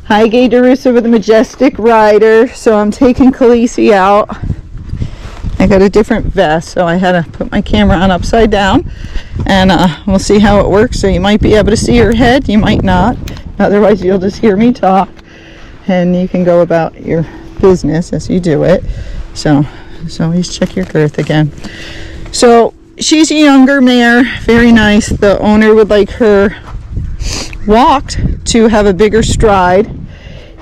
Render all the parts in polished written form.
Hi, Gaye DeRusso with the Majestic rider. So I'm taking Khaleesi out. I got a different vest, so I had to put my camera on upside down, and we'll see how it works. So you might be able to see her head, you might not. Otherwise you'll just hear me talk, and you can go about your business as you do it. So always check your girth again. So she's a younger mare, very nice. The owner would like her walked to have a bigger stride.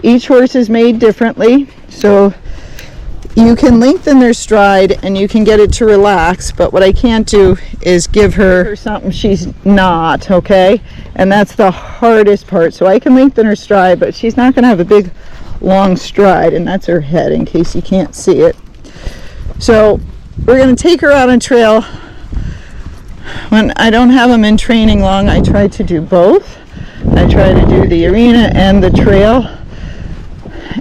Each horse is made differently, so you can lengthen their stride and you can get it to relax, but what I can't do is give her something she's not, okay? And that's the hardest part. So I can lengthen her stride, but she's not going to have a big long stride, and that's her head in case you can't see it. So we're going to take her out on trail. When I don't have them in training long, I try to do both. I try to do the arena and the trail.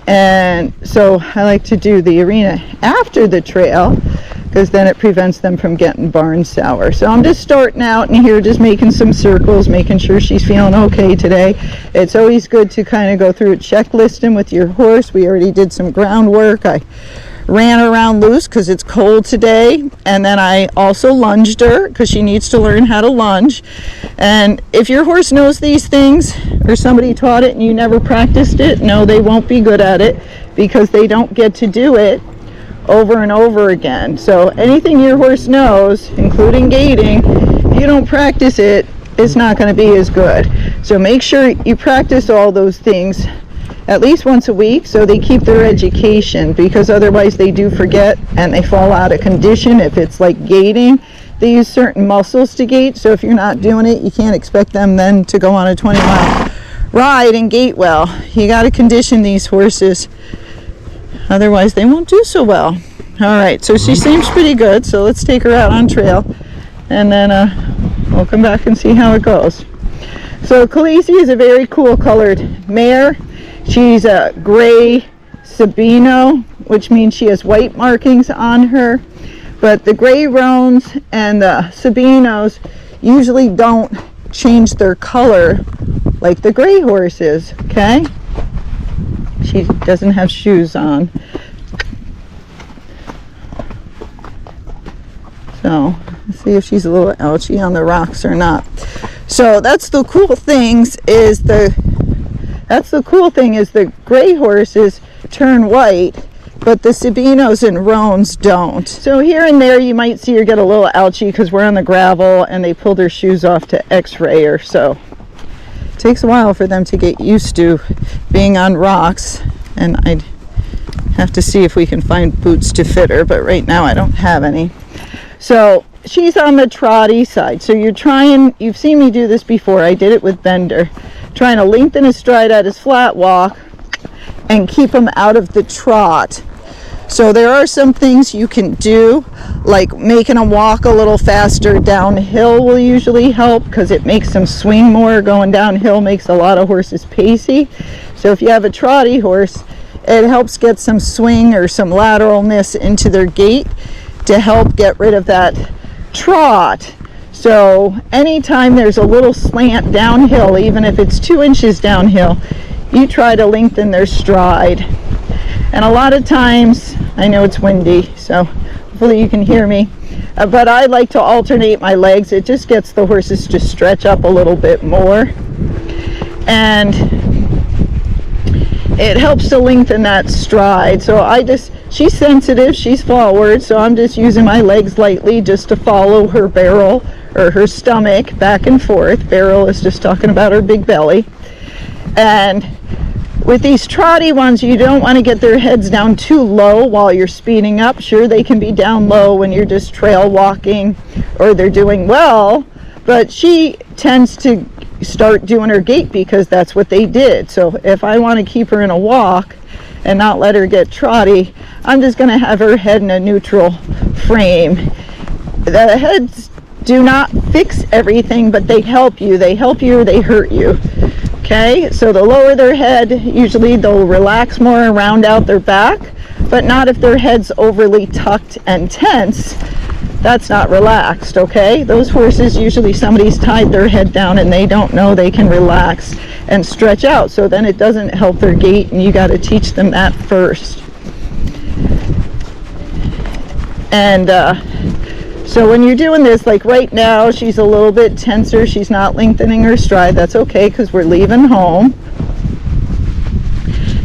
And so I like to do the arena after the trail, because then it prevents them from getting barn sour. So I'm just starting out in here, just making some circles, making sure she's feeling okay today. It's always good to kind of go through a checklisting with your horse. We already did some groundwork. I ran around loose because it's cold today, and then I also lunged her because she needs to learn how to lunge. And if your horse knows these things, or somebody taught it and you never practiced it, no, they won't be good at it, because they don't get to do it over and over again. So anything your horse knows, including gaiting, if you don't practice it, it's not going to be as good. So make sure you practice all those things at least once a week, so they keep their education, because otherwise they do forget and they fall out of condition. If it's like gaiting, they use certain muscles to gait, so if you're not doing it, you can't expect them then to go on a 20-mile ride and gait well. You got to condition these horses, otherwise they won't do so well. All right, so she seems pretty good, so let's take her out on trail, and then we'll come back and see how it goes. So Khaleesi is a very cool colored mare. She's a gray Sabino, which means she has white markings on her. But the gray roans and the Sabinos usually don't change their color like the gray horses, okay? She doesn't have shoes on. So let's see if she's a little ouchy on the rocks or not. So that's the cool things is the gray horses turn white, but the Sabinos and roans don't. So here and there you might see her get a little ouchy because we're on the gravel and they pulled her shoes off to x-ray her. So it takes a while for them to get used to being on rocks, and I'd have to see if we can find boots to fit her, but right now I don't have any. So she's on the trotty side. So you've seen me do this before. I did it with Bender. Trying to lengthen his stride at his flat walk and keep him out of the trot. So there are some things you can do, like making him walk a little faster downhill will usually help, because it makes them swing more. Going downhill makes a lot of horses pacey. So if you have a trotty horse, it helps get some swing or some lateralness into their gait to help get rid of that trot. So anytime there's a little slant downhill, even if it's 2 inches downhill, you try to lengthen their stride. And a lot of times, I know it's windy, so hopefully you can hear me, but I like to alternate my legs. It just gets the horses to stretch up a little bit more, and it helps to lengthen that stride. So she's sensitive, she's forward, so I'm just using my legs lightly just to follow her barrel or her stomach back and forth. Barrel is just talking about her big belly. And with these trotty ones, you don't want to get their heads down too low while you're speeding up. Sure, they can be down low when you're just trail walking or they're doing well, but she tends to start doing her gait because that's what they did. So if I want to keep her in a walk and not let her get trotty, I'm just going to have her head in a neutral frame. The heads do not fix everything, but they help you. They help you or they hurt you. Okay, so the lower their head, usually they'll relax more and round out their back, but not if their head's overly tucked and tense. that's not relaxed, okay? Those horses, usually somebody's tied their head down and they don't know they can relax and stretch out, so then it doesn't help their gait, and you got to teach them that first. And so when you're doing this, like right now, she's a little bit tenser, she's not lengthening her stride. That's okay, because we're leaving home.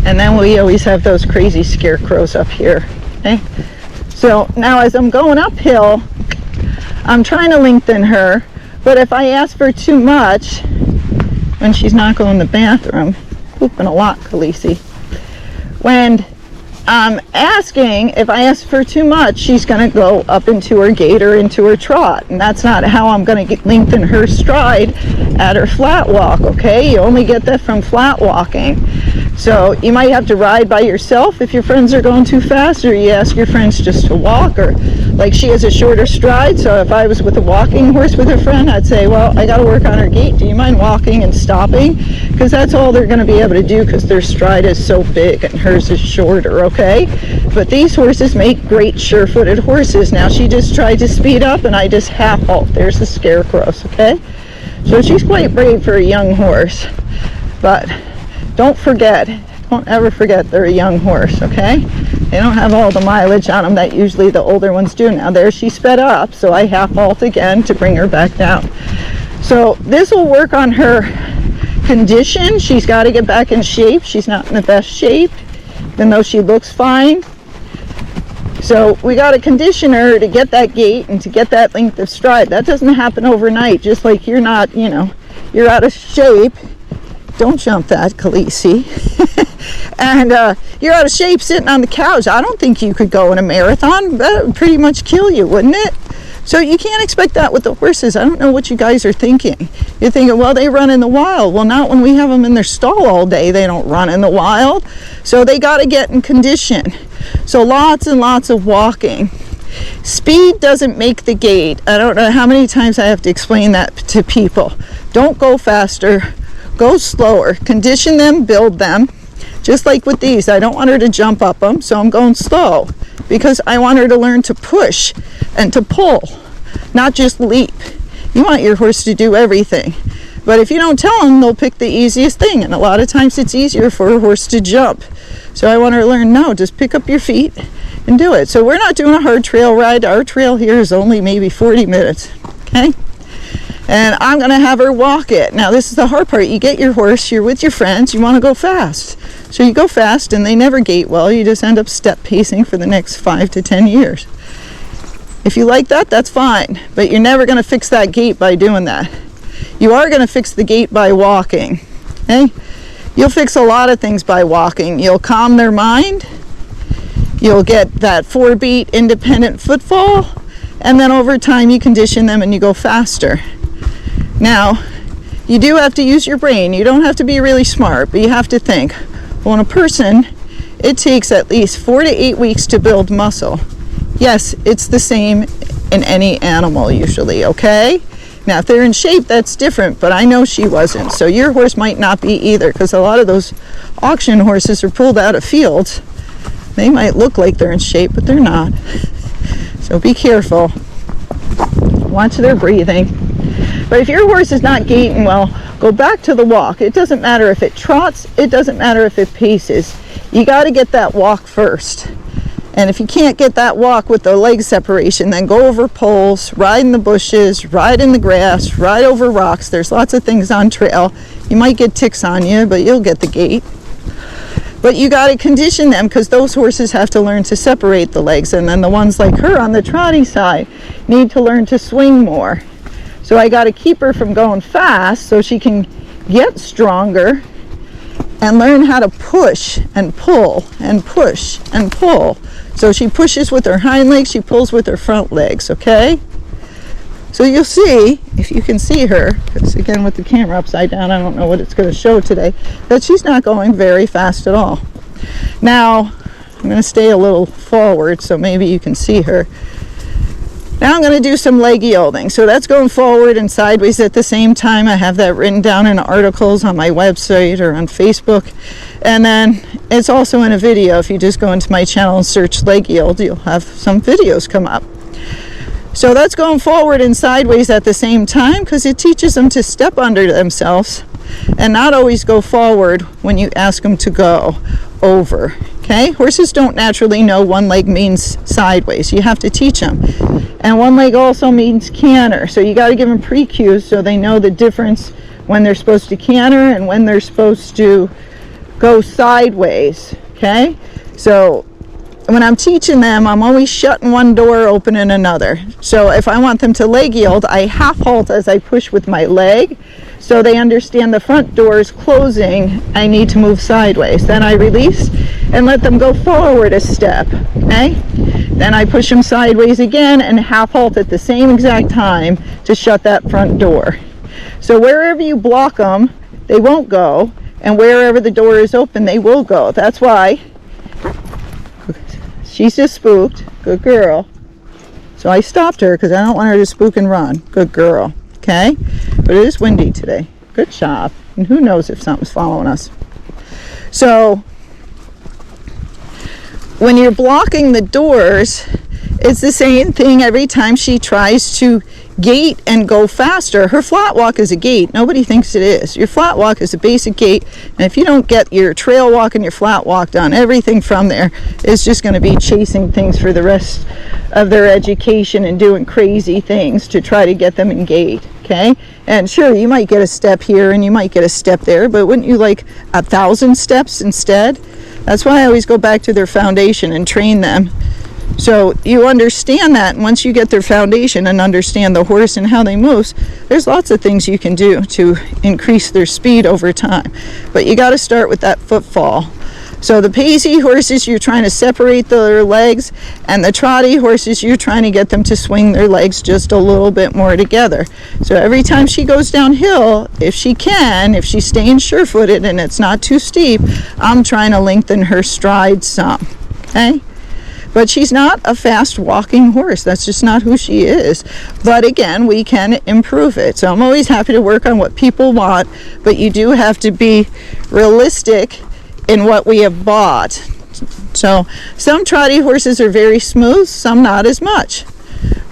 And then we always have those crazy scarecrows up here, okay? So now as I'm going uphill, I'm trying to lengthen her, but if I ask for too much, when she's not going to the bathroom, pooping a lot, Khaleesi, when I'm asking, if I ask for too much, she's going to go up into her gait or into her trot, and that's not how I'm going to lengthen her stride at her flat walk, okay? You only get that from flat walking. So you might have to ride by yourself if your friends are going too fast, or you ask your friends just to walk, or like she has a shorter stride, so if I was with a walking horse with a friend, I'd say, well, I got to work on her gait. Do you mind walking and stopping? Because that's all they're going to be able to do, because their stride is so big and hers is shorter, okay? But these horses make great sure-footed horses. Now she just tried to speed up and I just half halt. There's the scarecrows, okay? So she's quite brave for a young horse, but don't ever forget they're a young horse, okay? They don't have all the mileage on them that usually the older ones do. Now there she sped up, so I half halt again to bring her back down. So this will work on her condition. She's got to get back in shape. She's not in the best shape, even though she looks fine. So we got to condition her to get that gait and to get that length of stride. That doesn't happen overnight, just like you're not, you're out of shape. Don't jump that, Khaleesi. And you're out of shape sitting on the couch. I don't think you could go in a marathon. That would pretty much kill you, wouldn't it? So you can't expect that with the horses. I don't know what you guys are thinking. You're thinking, well, they run in the wild. Well, not when we have them in their stall all day. They don't run in the wild. So they got to get in condition. So lots and lots of walking. Speed doesn't make the gait. I don't know how many times I have to explain that to people. Don't go faster. Go slower. Condition them, build them. Just like with these, I don't want her to jump up them, so I'm going slow, because I want her to learn to push and to pull, not just leap. You want your horse to do everything, but if you don't tell them, they'll pick the easiest thing, and a lot of times it's easier for a horse to jump. So I want her to learn, no, just pick up your feet and do it. So we're not doing a hard trail ride. Our trail here is only maybe 40 minutes, okay? And I'm going to have her walk it. Now, this is the hard part. You get your horse, you're with your friends, you want to go fast. So you go fast, and they never gait well. You just end up step pacing for the next 5 to 10 years. If you like that, that's fine. But you're never going to fix that gait by doing that. You are going to fix the gait by walking. Okay? You'll fix a lot of things by walking. You'll calm their mind. You'll get that 4-beat independent footfall. And then over time, you condition them and you go faster. Now, you do have to use your brain. You don't have to be really smart, but you have to think. Well, in a person, it takes at least 4 to 8 weeks to build muscle. Yes, it's the same in any animal usually, okay? Now, if they're in shape, that's different, but I know she wasn't. So your horse might not be either, because a lot of those auction horses are pulled out of fields. They might look like they're in shape, but they're not. So be careful. Watch their breathing. But if your horse is not gaiting well, go back to the walk. It doesn't matter if it trots. It doesn't matter if it paces. You got to get that walk first. And if you can't get that walk with the leg separation, then go over poles, ride in the bushes, ride in the grass, ride over rocks. There's lots of things on trail. You might get ticks on you, but you'll get the gait. But you got to condition them, because those horses have to learn to separate the legs. And then the ones like her on the trotty side need to learn to swing more. So I got to keep her from going fast so she can get stronger and learn how to push and pull and push and pull. So she pushes with her hind legs, she pulls with her front legs, okay? So you'll see, if you can see her, because again with the camera upside down, I don't know what it's going to show today, that she's not going very fast at all. Now, I'm going to stay a little forward so maybe you can see her. Now I'm going to do some leg yielding. So that's going forward and sideways at the same time. I have that written down in articles on my website or on Facebook. And then it's also in a video. If you just go into my channel and search leg yield, you'll have some videos come up. So that's going forward and sideways at the same time, because it teaches them to step under themselves and not always go forward when you ask them to go over. Okay, horses don't naturally know one leg means sideways. You have to teach them. And one leg also means canter, so you got to give them pre-cues so they know the difference when they're supposed to canter and when they're supposed to go sideways. Okay, so when I'm teaching them, I'm always shutting one door, opening another. So if I want them to leg yield, I half halt as I push with my leg, so they understand the front door is closing, I need to move sideways. Then I release and let them go forward a step, okay? Then I push them sideways again and half halt at the same exact time to shut that front door. So wherever you block them, they won't go, and wherever the door is open, they will go. That's why she's just spooked. Good girl. So I stopped her because I don't want her to spook and run. Good girl. Okay? But it is windy today. Good job. And who knows if something's following us. So when you're blocking the doors, it's the same thing every time she tries to gait and go faster. Her flat walk is a gait. Nobody thinks it is. Your flat walk is a basic gait, and if you don't get your trail walk and your flat walk done, everything from there is just going to be chasing things for the rest of their education and doing crazy things to try to get them in gait. Okay, and sure, you might get a step here and you might get a step there, but wouldn't you like 1,000 steps instead? That's why I always go back to their foundation and train them. So you understand that, and once you get their foundation and understand the horse and how they move, there's lots of things you can do to increase their speed over time. But you got to start with that footfall. So the pacey horses, you're trying to separate their legs, and the trotty horses, you're trying to get them to swing their legs just a little bit more together. So every time she goes downhill, if she can, if she's staying sure-footed and it's not too steep, I'm trying to lengthen her stride some. Okay? But she's not a fast walking horse. That's just not who she is. But again, we can improve it. So I'm always happy to work on what people want, but you do have to be realistic in what we have bought. So some trotty horses are very smooth, some not as much.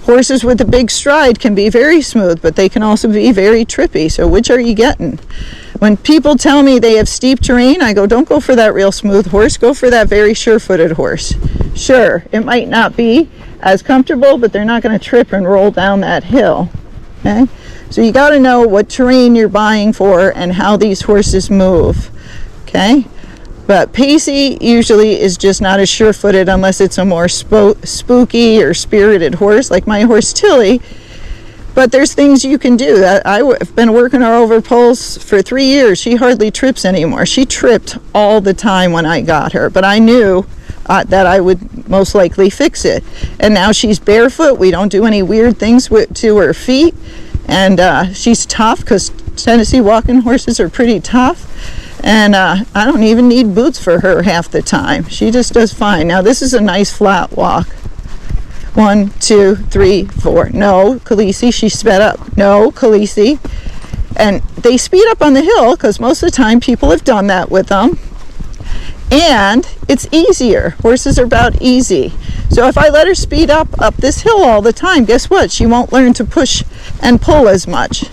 Horses with a big stride can be very smooth, but they can also be very trippy. So which are you getting? When people tell me they have steep terrain, I go, don't go for that real smooth horse. Go for that very sure-footed horse. Sure, it might not be as comfortable, but they're not going to trip and roll down that hill. Okay? So you got to know what terrain you're buying for and how these horses move. Okay? But pacey usually is just not as sure-footed unless it's a more spooky or spirited horse, like my horse Tilly. But there's things you can do. I've been working her over poles for 3 years. She hardly trips anymore. She tripped all the time when I got her, but I knew that I would most likely fix it. And now she's barefoot. We don't do any weird things to her feet. And she's tough, because Tennessee walking horses are pretty tough. And I don't even need boots for her half the time. She just does fine. Now this is a nice flat walk. 1, 2, 3, 4. No, Khaleesi, she sped up. No, Khaleesi. And they speed up on the hill because most of the time people have done that with them. And it's easier. Horses are about easy. So if I let her speed up this hill all the time, guess what? She won't learn to push and pull as much.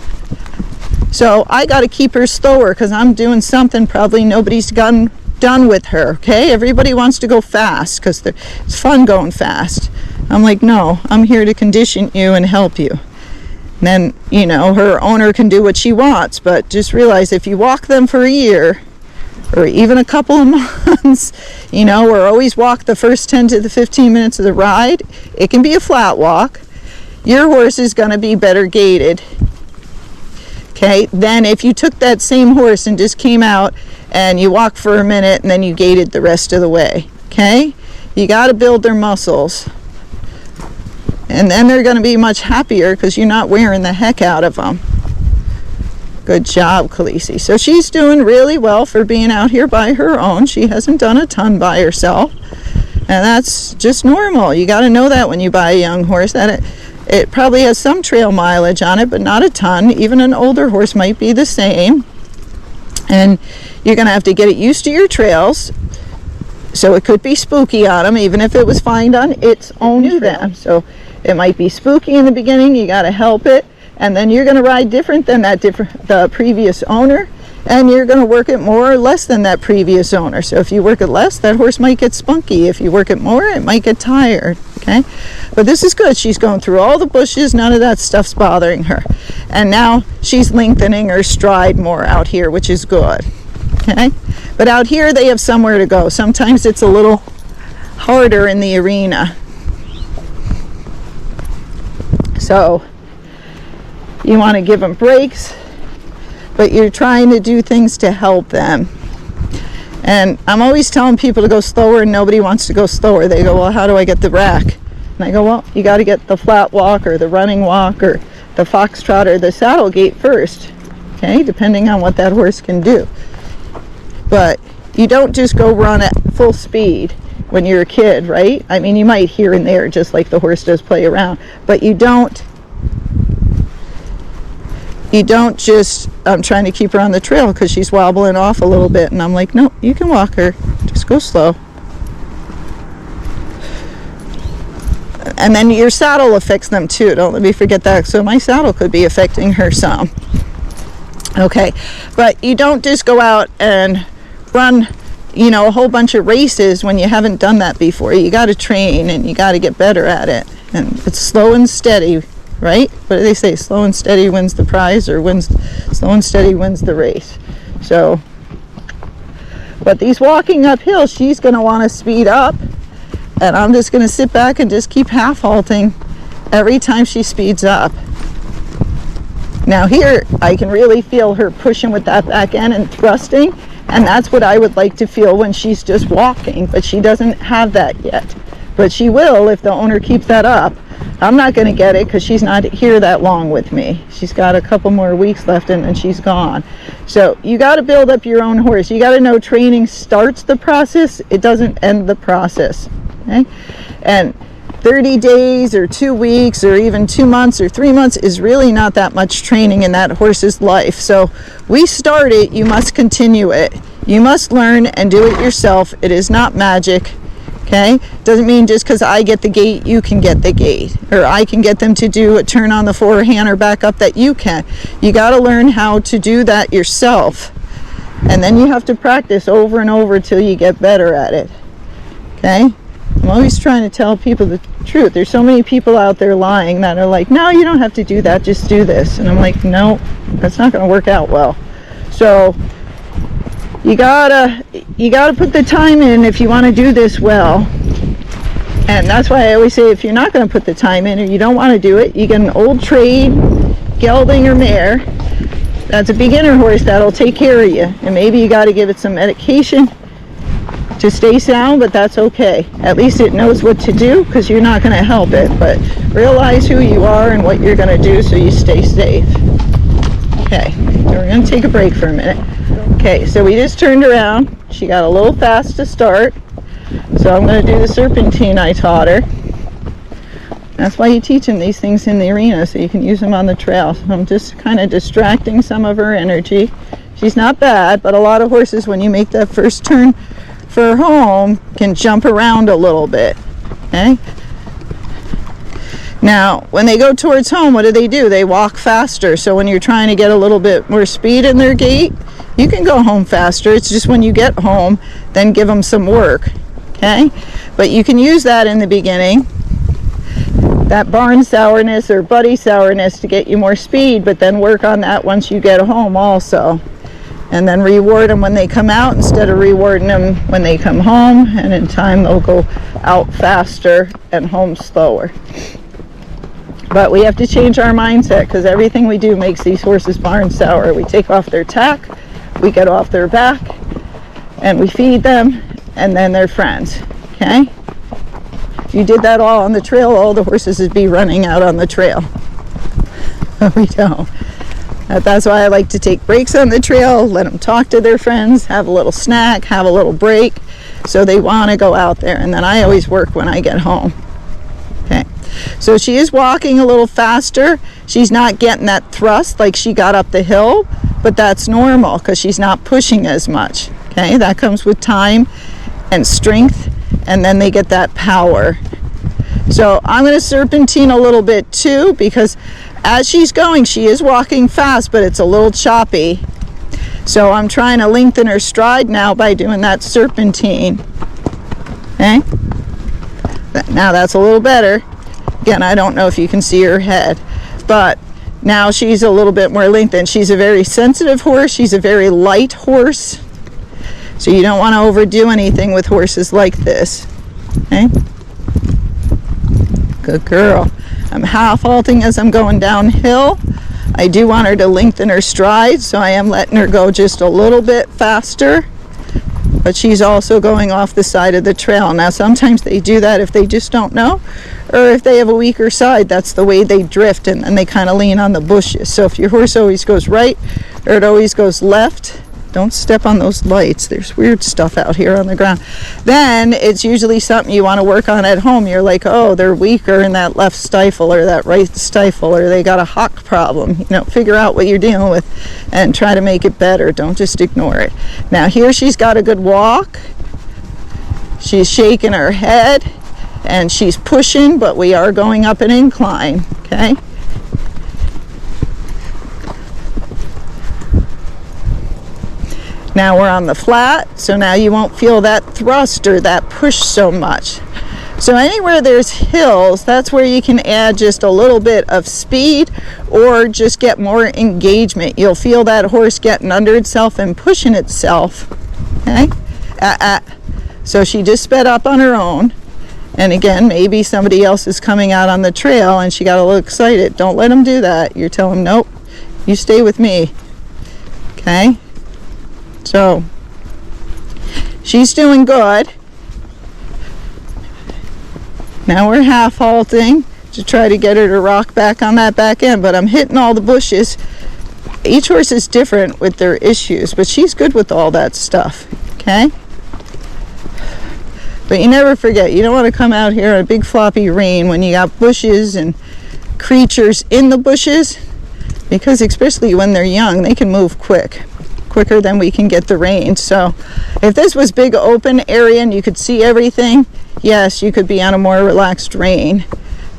So I got to keep her slower because I'm doing something probably nobody's done with her. Okay, everybody wants to go fast because it's fun going fast. I'm like, no, I'm here to condition you and help you. And then, her owner can do what she wants, but just realize if you walk them for a year or even a couple of months, or always walk the first 10 to the 15 minutes of the ride, it can be a flat walk. Your horse is going to be better gaited. Okay, then if you took that same horse and just came out and you walked for a minute and then you gaited the rest of the way. Okay, you got to build their muscles. And then they're going to be much happier because you're not wearing the heck out of them. Good job, Khaleesi. So she's doing really well for being out here by her own. She hasn't done a ton by herself. And that's just normal. You got to know that when you buy a young horse, that it probably has some trail mileage on it, but not a ton. Even an older horse might be the same. And you're going to have to get it used to your trails. So it could be spooky on them, even if it was fine on its own trail. So It might be spooky in the beginning, you got to help it, and then you're going to ride different than the previous owner, and you're going to work it more or less than that previous owner. So if you work it less, that horse might get spunky. If you work it more, it might get tired. Okay, but this is good. She's going through all the bushes, none of that stuff's bothering her, and now she's lengthening her stride more out here, which is good. Okay, but out here they have somewhere to go. Sometimes it's a little harder in the arena, so you want to give them breaks, but you're trying to do things to help them. And I'm always telling people to go slower, and nobody wants to go slower. They go, well, how do I get the rack? And I go, well, you got to get the flat walk or the running walk or the foxtrot or the saddle gait first, okay, depending on what that horse can do. But you don't just go run at full speed when you're a kid, right? I mean, you might here and there, just like the horse does play around, but you don't just, I'm trying to keep her on the trail because she's wobbling off a little bit, and I'm like, no, you can walk her, just go slow. And then your saddle affects them too, don't let me forget that. So my saddle could be affecting her some. Okay, but you don't just go out and run, you know, a whole bunch of races when you haven't done that before. You got to train, and you got to get better at it, and it's slow and steady. Right? What do they say? Slow and steady wins the prize, or slow and steady wins the race. So, but these walking uphill, she's going to want to speed up, and I'm just going to sit back and just keep half halting every time she speeds up. Now here, I can really feel her pushing with that back end and thrusting, and that's what I would like to feel when she's just walking, but she doesn't have that yet. But she will if the owner keeps that up. I'm not going to get it because she's not here that long with me. She's got a couple more weeks left, and then she's gone. So you got to build up your own horse. You got to know training starts the process. It doesn't end the process. Okay? And 30 days or 2 weeks or even 2 months or 3 months is really not that much training in that horse's life. So we start it, you must continue it. You must learn and do it yourself. It is not magic. Okay, doesn't mean just because I get the gait, you can get the gait, or I can get them to do a turn on the forehand or back up that you can. You got to learn how to do that yourself, and then you have to practice over and over till you get better at it. Okay, I'm always trying to tell people the truth. There's so many people out there lying that are like, no, you don't have to do that, just do this. And I'm like, no, that's not going to work out well. So you gotta put the time in if you want to do this well. And that's why I always say, if you're not going to put the time in, or you don't want to do it, you get an old trade gelding or mare that's a beginner horse that'll take care of you, and maybe you got to give it some medication to stay sound, but that's okay. At least it knows what to do, because you're not going to help it. But realize who you are and what you're going to do so you stay safe. Okay, so we're going to take a break for a minute. Okay, so we just turned around. She got a little fast to start, so I'm going to do the serpentine I taught her. That's why you teach them these things in the arena, so you can use them on the trail. So I'm just kind of distracting some of her energy. She's not bad, but a lot of horses, when you make that first turn for home, can jump around a little bit. Okay? Now, when they go towards home, what do? They walk faster. So when you're trying to get a little bit more speed in their gait, you can go home faster. It's just when you get home, then give them some work. Okay? But you can use that in the beginning, that barn sourness or buddy sourness, to get you more speed, but then work on that once you get home also. And then reward them when they come out instead of rewarding them when they come home, and in time they'll go out faster and home slower. But we have to change our mindset, because everything we do makes these horses barn sour. We take off their tack, we get off their back, and we feed them, and then they're friends. Okay? If you did that all on the trail, all the horses would be running out on the trail. But we don't. That's why I like to take breaks on the trail, let them talk to their friends, have a little snack, have a little break, so they want to go out there. And then I always work when I get home. Okay. So she is walking a little faster. She's not getting that thrust like she got up the hill, but that's normal because she's not pushing as much. Okay, that comes with time and strength, and then they get that power. So I'm going to serpentine a little bit too, because as she's going, she is walking fast, but it's a little choppy. So I'm trying to lengthen her stride now by doing that serpentine. Okay? Now that's a little better. Again, I don't know if you can see her head, but now she's a little bit more lengthened. She's a very sensitive horse. She's a very light horse. So you don't want to overdo anything with horses like this. Okay? Good girl. I'm half halting as I'm going downhill. I do want her to lengthen her stride, so I am letting her go just a little bit faster. But she's also going off the side of the trail. Now sometimes they do that if they just don't know, or if they have a weaker side. That's the way they drift, and then they kind of lean on the bushes. So if your horse always goes right or it always goes left, don't step on those lights. There's weird stuff out here on the ground. Then it's usually something you want to work on at home. You're like, oh, they're weaker in that left stifle or that right stifle, or they got a hock problem. You know, figure out what you're dealing with and try to make it better. Don't just ignore it. Now here she's got a good walk. She's shaking her head and she's pushing, but we are going up an incline. Okay. Now we're on the flat, so now you won't feel that thrust or that push so much. So anywhere there's hills, that's where you can add just a little bit of speed or just get more engagement. You'll feel that horse getting under itself and pushing itself. Okay? So she just sped up on her own. And again, maybe somebody else is coming out on the trail and she got a little excited. Don't let them do that. You're telling them, nope, you stay with me. Okay? So she's doing good. Now we're half halting to try to get her to rock back on that back end, but I'm hitting all the bushes. Each horse is different with their issues, but she's good with all that stuff. Okay? But you never forget, you don't want to come out here in a big floppy rain when you got bushes and creatures in the bushes, because especially when they're young, they can move quicker than we can get the reins. So if this was big open area and you could see everything, yes, you could be on a more relaxed rein.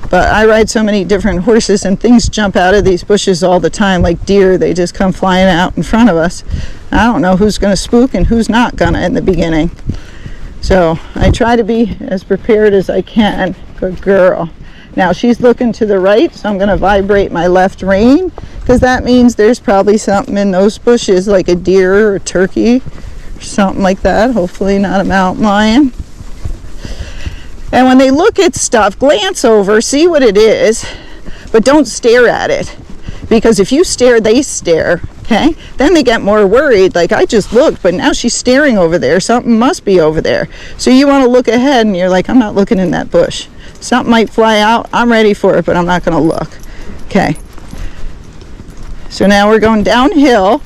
But I ride so many different horses and things jump out of these bushes all the time, like deer. They just come flying out in front of us. I don't know who's going to spook and who's not going to in the beginning. So I try to be as prepared as I can. Good girl. Now she's looking to the right, so I'm going to vibrate my left rein, because that means there's probably something in those bushes, like a deer or a turkey or something like that. Hopefully not a mountain lion. And when they look at stuff, glance over, see what it is, but don't stare at it, because if you stare, they stare. Okay? Then they get more worried, like, I just looked, but now she's staring over there. Something must be over there. So you want to look ahead, and you're like, I'm not looking in that bush. Something might fly out. I'm ready for it, but I'm not going to look. Okay. So now we're going downhill.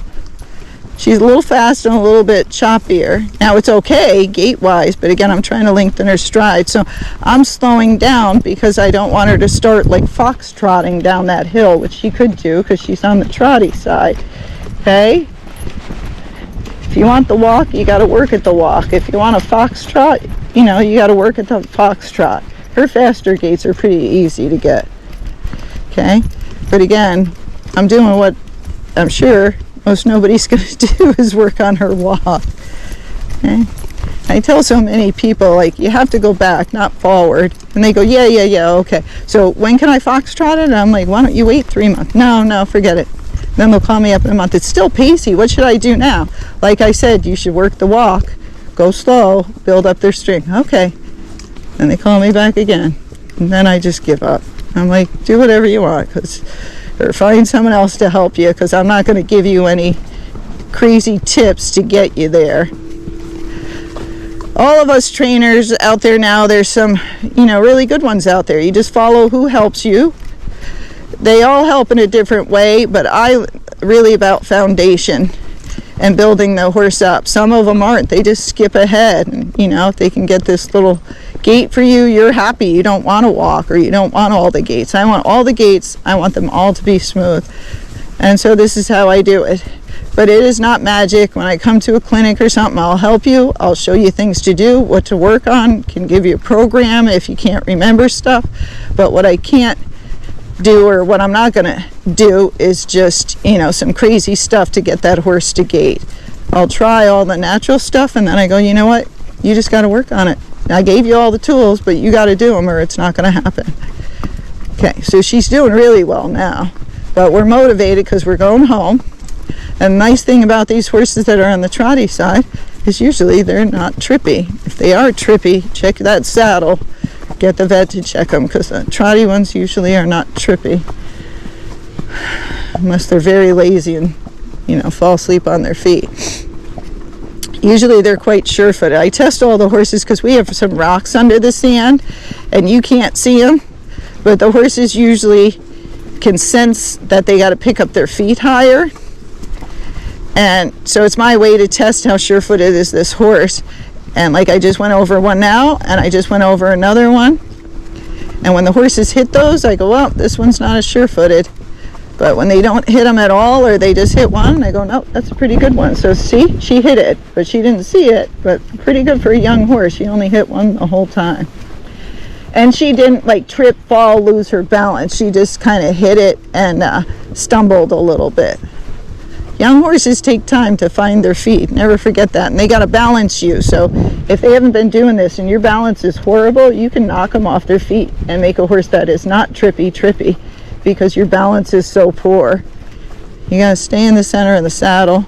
She's a little fast and a little bit choppier. Now it's okay gait-wise, but again, I'm trying to lengthen her stride. So I'm slowing down because I don't want her to start like fox-trotting down that hill, which she could do because she's on the trotty side. Okay? If you want the walk, you got to work at the walk. If you want a fox-trot, you know, you got to work at the fox-trot. Her faster gaits are pretty easy to get. Okay? But again, I'm doing what I'm sure most nobody's going to do is work on her walk. Okay? I tell so many people, like, you have to go back, not forward. And they go, yeah, okay. So when can I foxtrot it? And I'm like, why don't you wait 3 months? No, forget it. Then they'll call me up in a month. It's still pacey. What should I do now? Like I said, you should work the walk, go slow, build up their strength. Okay. Then they call me back again. And then I just give up. I'm like, do whatever you want, or find someone else to help you, because I'm not going to give you any crazy tips to get you there. All of us trainers out there now, there's some, really good ones out there. You just follow who helps you. They all help in a different way, but I really about foundation and building the horse up. Some of them aren't. They just skip ahead. And, if they can get this little gait for you, you're happy. You don't want to walk, or you don't want all the gaits. I want all the gaits. I want them all to be smooth. And so this is how I do it. But it is not magic. When I come to a clinic or something, I'll help you. I'll show you things to do, what to work on, can give you a program if you can't remember stuff. But what I can't do, or what I'm not going to do, is just, you know, some crazy stuff to get that horse to gait. I'll try all the natural stuff, and then I go, you know what? You just got to work on it. I gave you all the tools, but you got to do them or it's not going to happen. Okay, so she's doing really well now. But we're motivated because we're going home. And the nice thing about these horses that are on the trotty side is usually they're not trippy. If they are trippy, check that saddle. Get the vet to check them, because the trotty ones usually are not trippy. Unless they're very lazy and, you know, fall asleep on their feet. Usually they're quite sure-footed. I test all the horses because we have some rocks under the sand and you can't see them. But the horses usually can sense that they got to pick up their feet higher. And so it's my way to test how sure-footed is this horse. And like I just went over one now, and I just went over another one. And when the horses hit those, I go, well, this one's not as sure-footed. But when they don't hit them at all, or they just hit one, I go, no, that's a pretty good one. So see, she hit it, but she didn't see it. But pretty good for a young horse. She only hit one the whole time. And she didn't like trip, fall, lose her balance. She just kind of hit it and stumbled a little bit. Young horses take time to find their feet. Never forget that. And they got to balance you. So if they haven't been doing this and your balance is horrible, you can knock them off their feet and make a horse that is not trippy because your balance is so poor. You got to stay in the center of the saddle.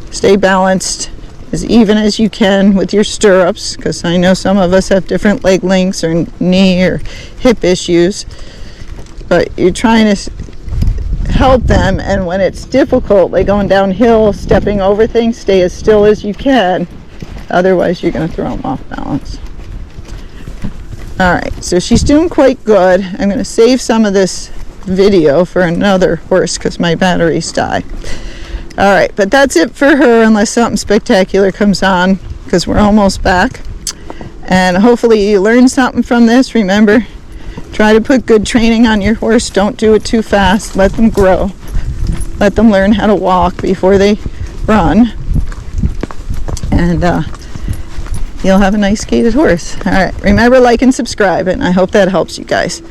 Stay balanced as even as you can with your stirrups, because I know some of us have different leg lengths or knee or hip issues. But you're trying to help them, and when it's difficult, like going downhill, stepping over things, stay as still as you can. Otherwise, you're going to throw them off balance. Alright, so she's doing quite good. I'm going to save some of this video for another horse because my batteries die. Alright, but that's it for her unless something spectacular comes on, because we're almost back. And hopefully you learned something from this. Remember, try to put good training on your horse. Don't do it too fast. Let them grow. Let them learn how to walk before they run. And you'll have a nice gaited horse. All right. Remember, like and subscribe, and I hope that helps you guys.